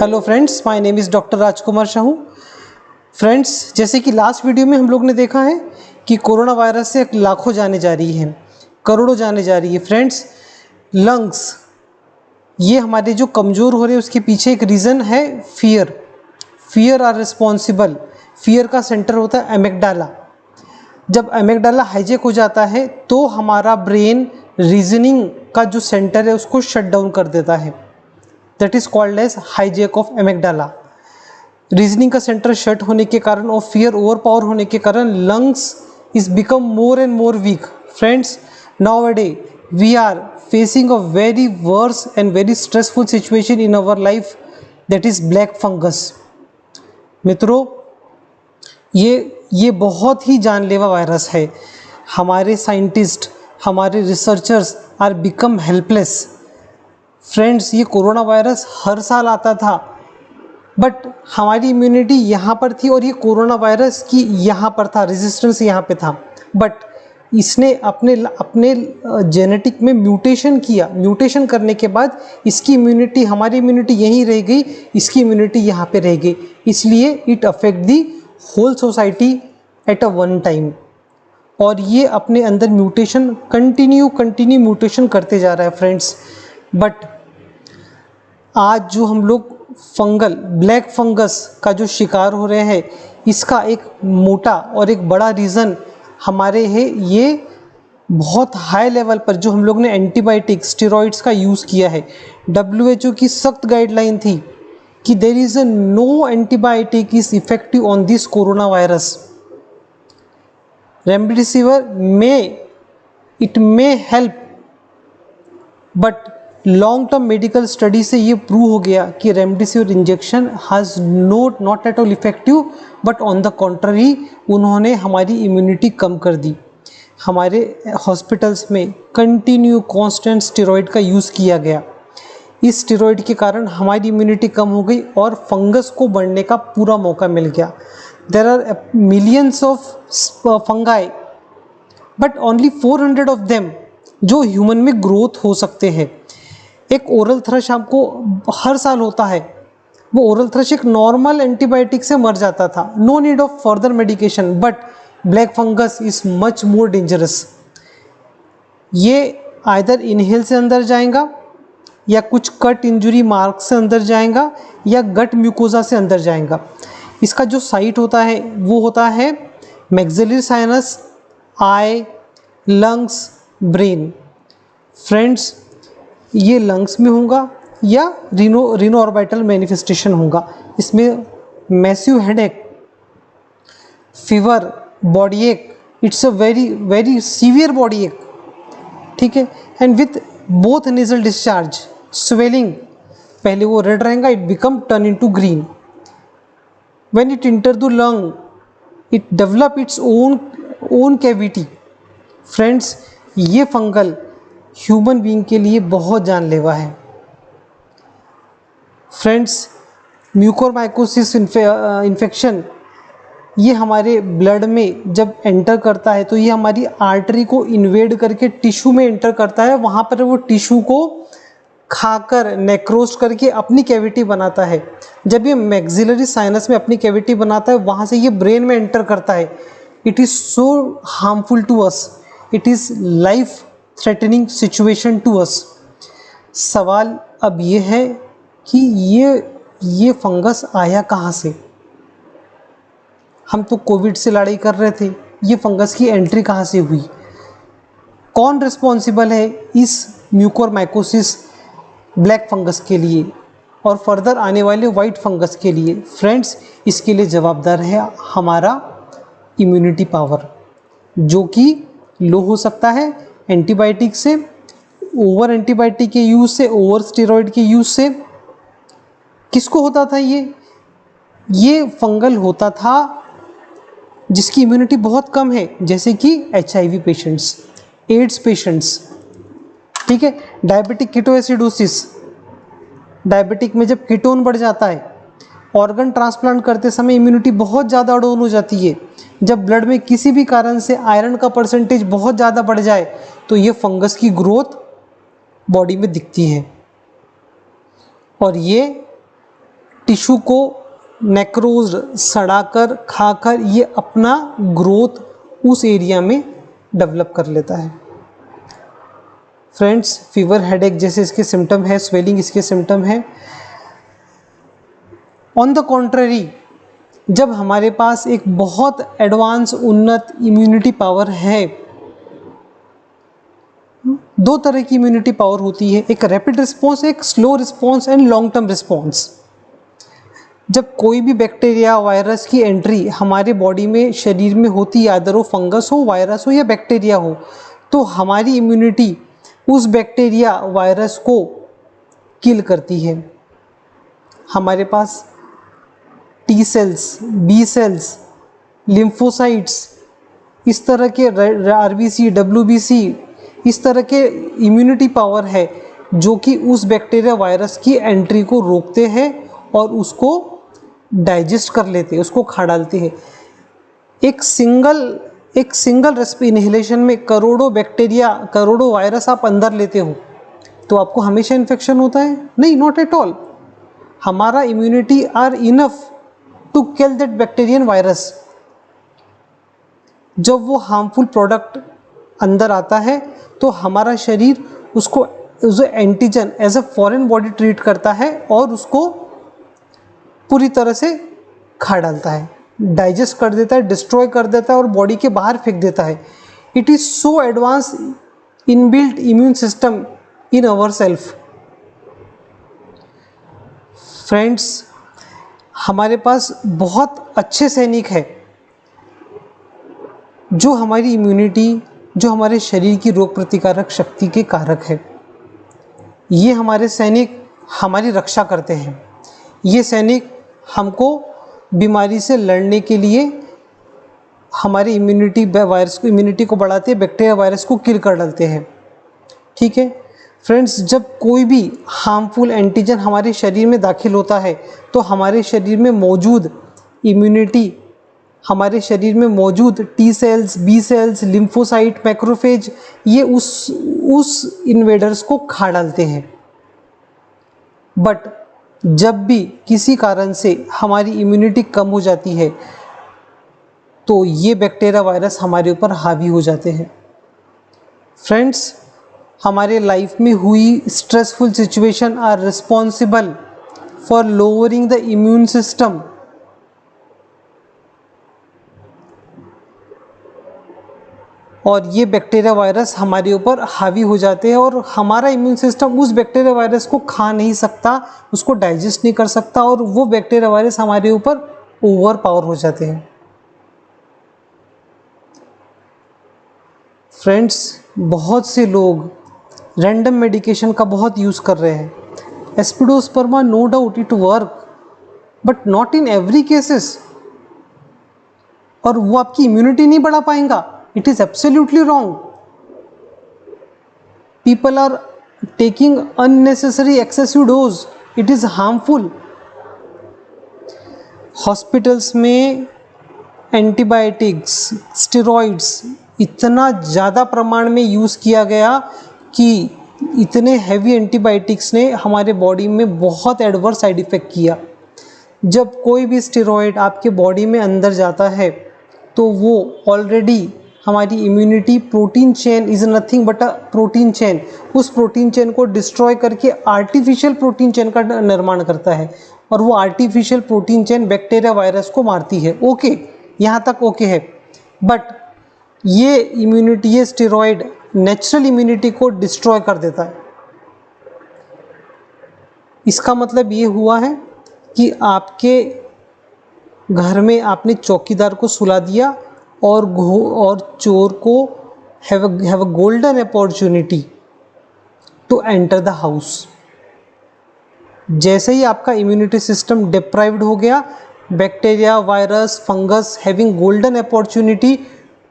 Hello friends, my name is doctor Rajkumar Shahu. Friends, जैसे कि last video में हम लोग ने देखा है कि कोरोना वायरस से लाखों जाने जा रही हैं, करोड़ों जाने जा रही है। फ्रेंड्स, लंग्स ये हमारे जो कमज़ोर हो रहे हैं उसके पीछे एक रीज़न है fear. Fear are responsible. Fear का सेंटर होता है एमिगडाला। जब एमिगडाला हाईजेक हो जाता है तो हमारा ब्रेन रीजनिंग का जो सेंटर है उसको शट डाउन कर देता है। That is called as hijack of amygdala. Reasoning का सेंटर शट होने के कारण और फियर ओवर पावर होने के कारण lungs is become more and more weak. Friends, now a day we are facing a very worse and very stressful situation in our life, that is black fungus. मित्रों, ये बहुत ही जानलेवा virus है। हमारे scientist, हमारे researchers are become helpless. Friends, ये coronavirus हर साल आता था, बट हमारी इम्यूनिटी यहाँ पर थी और ये कोरोना वायरस की यहाँ पर था, रेजिस्टेंस यहाँ पे था। बट इसने अपने जेनेटिक में म्यूटेशन किया। म्यूटेशन करने के बाद इसकी इम्यूनिटी, हमारी इम्यूनिटी यहीं रह गई, इसकी इम्यूनिटी यहाँ पे रह गई। इसलिए it affect the whole society at a one time. और ये अपने अंदर म्यूटेशन कंटिन्यू म्यूटेशन करते जा रहा है फ्रेंड्स। बट आज जो हम लोग फंगल ब्लैक फंगस का जो शिकार हो रहे हैं, इसका एक मोटा और एक बड़ा रीज़न हमारे है ये बहुत हाई लेवल पर जो हम लोग ने एंटीबायोटिक स्टेरॉइड्स का यूज़ किया है। WHO की सख्त गाइडलाइन थी कि there is no antibiotic is effective on this coronavirus. Remdesivir it may help, but long term medical study से ये प्रूव हो गया कि remdesivir injection has not at all effective, but on the contrary उन्होंने हमारी immunity कम कर दी। हमारे हॉस्पिटल्स में कंटिन्यू कांस्टेंट स्टेरॉइड का यूज़ किया गया। इस स्टेरॉइड के कारण हमारी इम्यूनिटी कम हो गई और फंगस को बढ़ने का पूरा मौका मिल गया। There are millions of fungi, but only 400 of them जो ह्यूमन में ग्रोथ हो सकते हैं। एक ओरल थ्रश आपको हर साल होता है, वो ओरल थ्रश एक नॉर्मल एंटीबायोटिक से मर जाता था, no need of further medication. But black fungus is much more dangerous. ये आइदर इनहेल से अंदर जाएगा, या कुछ कट इंजुरी मार्क से अंदर जाएगा, या गट म्यूकोजा से अंदर जाएगा। इसका जो साइट होता है वो होता है मैक्सिलरी साइनस, आई, लंग्स, ब्रेन। फ्रेंड्स, ये लंग्स में होगा या रीनो ऑर्बिटल मैनिफेस्टेशन होगा। इसमें मैसिव हेडेक, फीवर, बॉडी एक, it's a very severe body एक, ठीक है। And with both nasal discharge, swelling, पहले वो रेड रहेगा, it become turn into green. When it enter the lung, it develop its own cavity. Friends, ये fungal human being के लिए बहुत जानलेवा है। फ्रेंड्स, म्यूकोरमाइकोसिस इन्फेक्शन ये हमारे ब्लड में जब एंटर करता है तो ये हमारी आर्टरी को इन्वेड करके टिश्यू में एंटर करता है। वहाँ पर वो टिश्यू को खाकर नेक्रोस्ट करके अपनी कैविटी बनाता है। जब ये मैक्सिलरी साइनस में अपनी कैविटी बनाता है, वहाँ से ये ब्रेन में एंटर करता है। It is so harmful to us, it is life threatening situation to us. सवाल अब ये है कि ये फंगस आया कहाँ से? हम तो कोविड से लड़ाई कर रहे थे, ये फंगस की एंट्री कहाँ से हुई? कौन रिस्पॉन्सिबल है इस म्यूकोरमाइकोसिस ब्लैक फंगस के लिए और फर्दर आने वाले वाइट फंगस के लिए? फ्रेंड्स, इसके लिए जवाबदार है हमारा इम्यूनिटी पावर, जो कि लो हो सकता है एंटीबायोटिक से, ओवर एंटीबायोटिक के यूज़ से, ओवर स्टेरॉइड के यूज़ से। किसको होता था ये फंगल होता था जिसकी इम्यूनिटी बहुत कम है, जैसे कि HIV पेशेंट्स, एड्स पेशेंट्स, ठीक है। डायबिटिक कीटोएसिडोसिस, डायबिटिक में जब कीटोन बढ़ जाता है, ऑर्गन ट्रांसप्लांट करते समय इम्यूनिटी बहुत ज़्यादा डाउन हो जाती है। जब ब्लड में किसी भी कारण से आयरन का परसेंटेज बहुत ज़्यादा बढ़ जाए तो ये फंगस की ग्रोथ बॉडी में दिखती है। और ये टिश्यू को नेक्रोज सड़ाकर खाकर ये अपना ग्रोथ उस एरिया में डेवलप कर लेता है। फ्रेंड्स, फीवर, हेडेक जैसे इसके सिम्टम है, स्वेलिंग इसके सिम्टम है। ऑन द कॉन्ट्ररी, जब हमारे पास एक बहुत एडवांस उन्नत इम्यूनिटी पावर है, दो तरह की इम्यूनिटी पावर होती है, एक रैपिड रिस्पॉन्स, एक slow response and long term response. जब कोई भी बैक्टीरिया वायरस की एंट्री हमारे बॉडी में शरीर में होती है, अदर वो फंगस हो, वायरस हो या बैक्टीरिया हो, तो हमारी इम्यूनिटी उस बैक्टीरिया वायरस को किल करती है। हमारे पास T cells, B cells, lymphocytes, इस तरह के आरबीसी, डब्ल्यूबीसी, इस तरह के इम्यूनिटी पावर है जो कि उस बैक्टीरिया वायरस की एंट्री को रोकते हैं और उसको डाइजेस्ट कर लेते हैं, उसको खा डालते हैं। एक सिंगल इनहेलेशन में करोड़ों बैक्टीरिया, करोड़ों वायरस आप अंदर लेते हो, तो आपको हमेशा इन्फेक्शन होता है? नहीं, नॉट एट ऑल। हमारा immunity are enough to kill that bacteria and virus. जब वो हार्मफुल प्रोडक्ट अंदर आता है तो हमारा शरीर उसको जो antigen as a foreign body treat करता है और उसको पूरी तरह से खा डालता है, डाइजेस्ट कर देता है, डिस्ट्रॉय कर देता है और बॉडी के बाहर फेंक देता है। It is so advance inbuilt immune system in our self. Friends, हमारे पास बहुत अच्छे सैनिक हैं जो हमारी इम्यूनिटी, जो हमारे शरीर की रोग प्रतिकारक शक्ति के कारक है। ये हमारे सैनिक हमारी रक्षा करते हैं। ये सैनिक हमको बीमारी से लड़ने के लिए हमारी इम्यूनिटी को बढ़ाते हैं, बैक्टीरिया वायरस को किल कर डालते हैं। ठीक है फ्रेंड्स, जब कोई भी हार्मफुल एंटीजन हमारे शरीर में दाखिल होता है तो हमारे शरीर में मौजूद इम्यूनिटी, हमारे शरीर में मौजूद T cells, B cells, lymphocyte, macrophage, ये उस इन्वेडर्स को खा डालते हैं। बट जब भी किसी कारण से हमारी इम्यूनिटी कम हो जाती है तो ये बैक्टीरिया वायरस हमारे ऊपर हावी हो जाते हैं। फ्रेंड्स, हमारे लाइफ में हुई stressful situation are responsible for lowering the immune system. और ये बैक्टीरिया वायरस हमारे ऊपर हावी हो जाते हैं और हमारा इम्यून सिस्टम उस बैक्टीरिया वायरस को खा नहीं सकता, उसको डाइजेस्ट नहीं कर सकता और वो बैक्टीरिया वायरस हमारे ऊपर ओवर पावर हो जाते हैं। फ्रेंड्स, बहुत से लोग रैंडम मेडिकेशन का बहुत यूज़ कर रहे हैं। Aspidosperma, no doubt it work, but not in every cases, और वो आपकी इम्यूनिटी नहीं बढ़ा पाएगा। It is absolutely wrong. People are taking unnecessary excessive dose. It is harmful. Hospitals में एंटीबायोटिक्स, स्टेरॉइड्स इतना ज़्यादा प्रमाण में यूज़ किया गया कि इतने हैवी एंटीबायोटिक्स ने हमारे बॉडी में बहुत एडवर्स साइड इफ़ेक्ट किया। जब कोई भी स्टेरॉइड आपके बॉडी में अंदर जाता है तो वो ऑलरेडी हमारी immunity, protein chain is nothing but a protein chain, उस प्रोटीन चेन को डिस्ट्रॉय करके आर्टिफिशियल प्रोटीन चेन का निर्माण करता है और वो artificial protein chain bacteria virus को मारती है। ओके, यहाँ तक ओके है, बट ये इम्यूनिटी, ये स्टेरॉइड नेचुरल इम्यूनिटी को डिस्ट्रॉय कर देता है। इसका मतलब ये हुआ है कि आपके घर में आपने चौकीदार को सुला दिया और चोर को have a golden opportunity to enter the house. जैसे ही आपका इम्यूनिटी सिस्टम डिप्राइव्ड हो गया, bacteria, virus, fungus having golden opportunity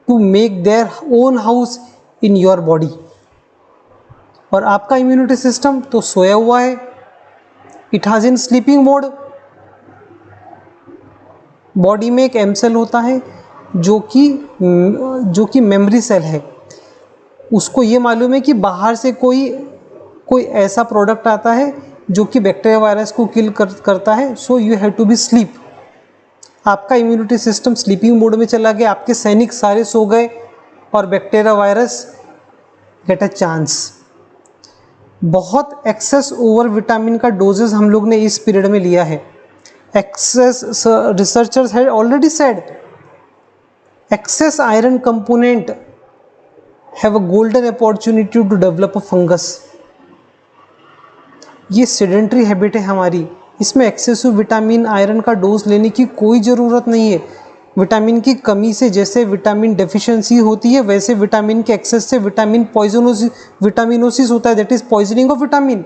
to make their own house in your body, और आपका इम्यूनिटी सिस्टम तो सोया हुआ है, it has in sleeping mode. Body में एक एम सेल होता है जो कि मेमोरी सेल है। उसको ये मालूम है कि बाहर से कोई ऐसा प्रोडक्ट आता है जो कि बैक्टीरिया वायरस को किल करता है. So you have to be sleep. आपका इम्यूनिटी सिस्टम स्लीपिंग मोड में चला गया, आपके सैनिक सारे सो गए और bacteria virus get a chance. बहुत एक्सेस ओवर विटामिन का डोजेस हम लोग ने इस पीरियड में लिया है. Excess, researchers had already said, excess iron component have a golden opportunity to develop a fungus. ये सेडेंट्री हैबिट है हमारी, इसमें एक्सेसिव विटामिन आयरन का डोज लेने की कोई ज़रूरत नहीं है. विटामिन की कमी से जैसे विटामिन डेफिशिएंसी होती है, वैसे विटामिन के एक्सेस से विटामिन विटामिनोसिस होता है, that is poisoning of vitamin.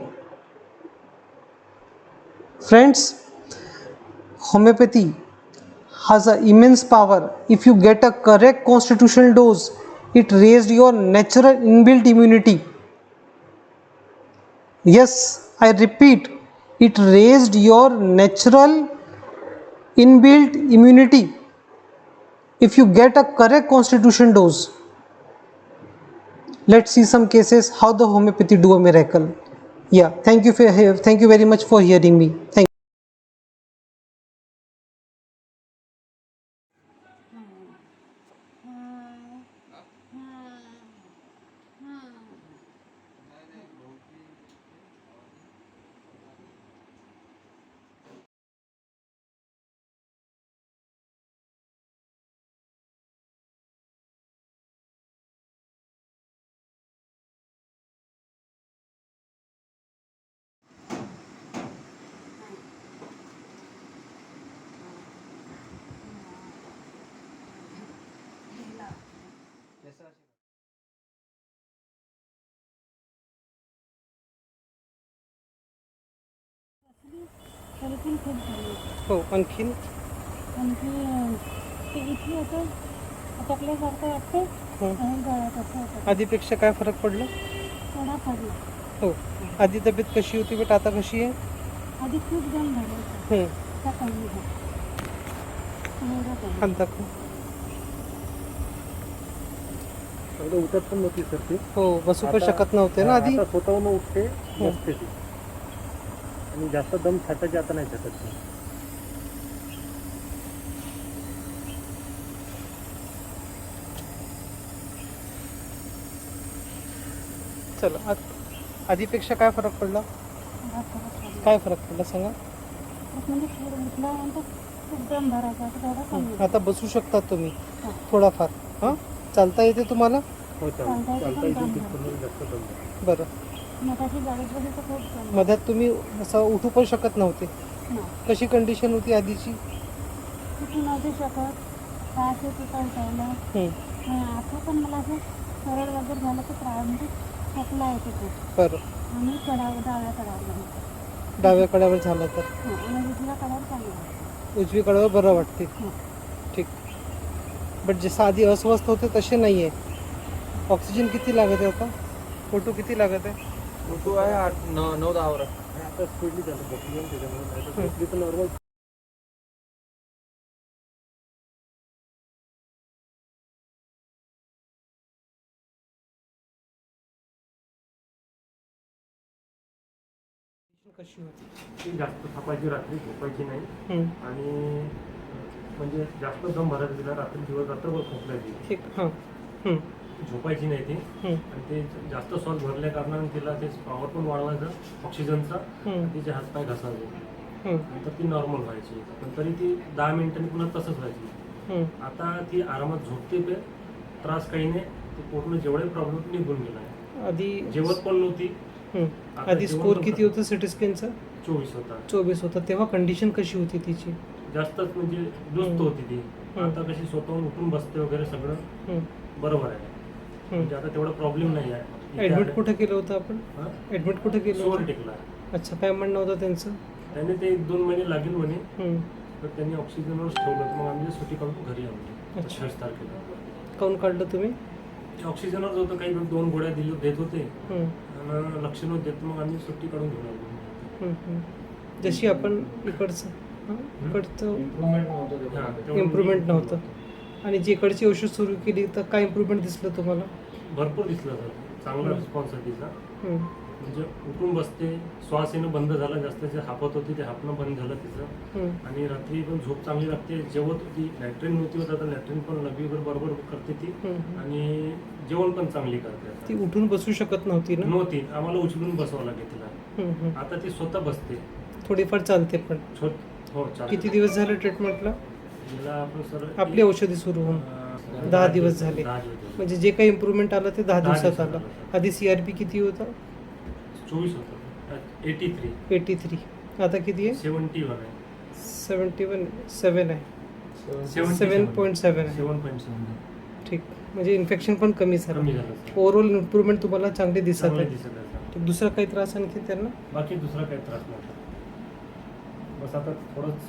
Friends, homeopathy has an immense power. If you get a correct constitutional dose, it raised your natural inbuilt immunity. Yes, I repeat, it raised your natural inbuilt immunity if you get a correct constitution dose. Let's see some cases how the homeopathy do a miracle. Yeah, thank you very much for hearing me. Thank you. तरी पण खूप झाली. हो, आणखीन आणखी ते इथे होतं अटकल्यासारखं वाटते आणि गळ्यात असं होतं. आधीपेक्षा काय फरक पडला? थोडा पडला. हो. आधी तब्येत कशी होती बेटा, आता कशी आहे? आधी खूप दम झालं होतं. आता कमी झालं. एवढं कमी. हात दाखव. चांगलं उठत पण नव्हती सर ती. हो, बसू पण शकत नव्हते ना आधी. आता स्वतःहून उठते, बसते ती. आणि जास्त दम छाटायची आता नाही छाटत ती. चला, आधीपेक्षा काय फरक पडला? थोडा फरक पडला. काय फरक पडला सांगा? म्हणजे थोडं उठल्यानंतर खूप दम भरायचा, आता थोडा कमी. आता बसू शकता तुम्ही हा. थोडाफार. हां, चालता येते तुम्हाला? हो, चालता येतं चालता पण दम येते, भरतो. जास्त दम भरतो. बरं. मधाची जाळीत बसली तर खूप दम. मध्यात तुम्ही असं उठू पण शकत नव्हते. नाही. कशी कंडिशन होती आधीची? उठू नव्हते शकत. त्रास येत होता उठायला. आता पण मला असं सरळ वगैरे झालं तर त्रास म्हणजे खोकला येतो खूप. बरं. आणि डाव्या कडावला होतं. डाव्या कड्यावर झालं तर आणि उजव्या कडावर चांगला. उजवी कड्यावर बरं वाटते. हो. ठीक. बट जसं आधी अस्वस्थ होते तसे नाही आहे. ऑक्सिजन किती लागत आहे आता? फोटो किती लागत आहे? फोटो आहे 8-9-10 वर. आता स्पीडली झालं बसली त्याच्यामुळे नाही तर बसली तर नॉर्मल. कशी होती? ती जास्त थापायची, रात्री झोपायची नाही. आणि म्हणजे जास्त दम भरायला दिला, रात्री दिवस रात्रभर खोकलायची. ठीक. हां. झोपायची नाही ती. आणि ते जास्त श्वास भरल्या कारणाने तिला ते पॉवर पण वाढवायचं ऑक्सिजनचा. तिचे हातपाय घासायचे. नंतर ती नॉर्मल व्हायची, पण तरी ती 10 मिनिटांनी पुन्हा तसंच व्हायची. आता ती आरामात झोपते, पे त्रास काही नाही. ते पूर्ण जेवढे प्रॉब्लेम निघून गेला. आधी जेवत पण नव्हती. आधी स्कोर किती होतं सिटी स्कॅनचा? 24 होता. 24 होता. तेव्हा कंडिशन कशी होती तिची? जास्तच म्हणजे दुस्त होती ती. आता कशी स्वतःहून उठून बसते वगैरे सगळं बरोबर आहे. म्हणजे आता तेवढा प्रॉब्लेम नाही आहे. ॲडमिट कुठे केलं होतं आपण? ॲडमिट कुठे केलं होतं? टेकला. अच्छा, काय म्हणणं होतं त्यांचं? त्याने ते 1-2 महिने लागेल म्हणे, तर त्यांनी ऑक्सिजनवरच ठेवलं. मग आम्ही सुट्टी काढून घरी आणली 26 तारखेला. काऊन काढलं तुम्ही? ऑक्सिजनवरच होतं, काही 2 गोळ्या देत होते आणि लक्ष नव्हतं देत. मग आम्ही सुट्टी काढून घेऊन आलो. जशी आपण इकडचं इम्प्रूव्हमेंट नव्हतं ते. इम्प्रूव्हमेंट नव्हतं. आणि जी इकडची औषध सुरू केली तर काय इम्प्रूव्हमेंट दिसलं तुम्हाला? भरपूर दिसलं सर, चांगला रिस्पॉन्स आहे तिचा. म्हणजे उठून बसते, श्वास येणं बंद झाला, जास्त जे हापत होती ते हापणं बंद झालं तिचं. हम्म. आणि रात्री पण झोप चांगली लागते, जेवत होती, लॅट्रिन नव्हती होत, आता लॅट्रिन पण लघवीवर बरोबर करते ती. हम्म. आणि जेवण पण चांगली करते आता. ती उठून बसू शकत नव्हती ना? नव्हती, आम्हाला उचलून बसवावं लागे तिला. हम्म. आता ती स्वतः बसते. थोडीफार चालते पण. हो चालते. किती दिवस झाले ट्रीटमेंटला? तिला आपण सर आपली औषधी सुरू होऊन 10 दिवस झाले. 10 दिवस झाले. म्हणजे जे काही इम्प्रूव्हमेंट आलं ते 10 10 दिवसात दिवसात आलं. आलं. आधी CRP किती होता? 24 होतं. 83. 83. आता किती आहे? 71 आहे. 7 आहे. 7.7 आहे. 7.7 ठीक. म्हणजे इन्फेक्शन पण कमी झालं. कमी झालं सर. ओव्हरऑल इम्प्रूव्हमेंट तुम्हाला चांगली दिसत चांगलं आहे. दिसत आहे सर. ठीक. दुसरा काही त्रास आणखी त्यांना? बाकी दुसरा काही त्रास नव्हता. बस आता थोडंच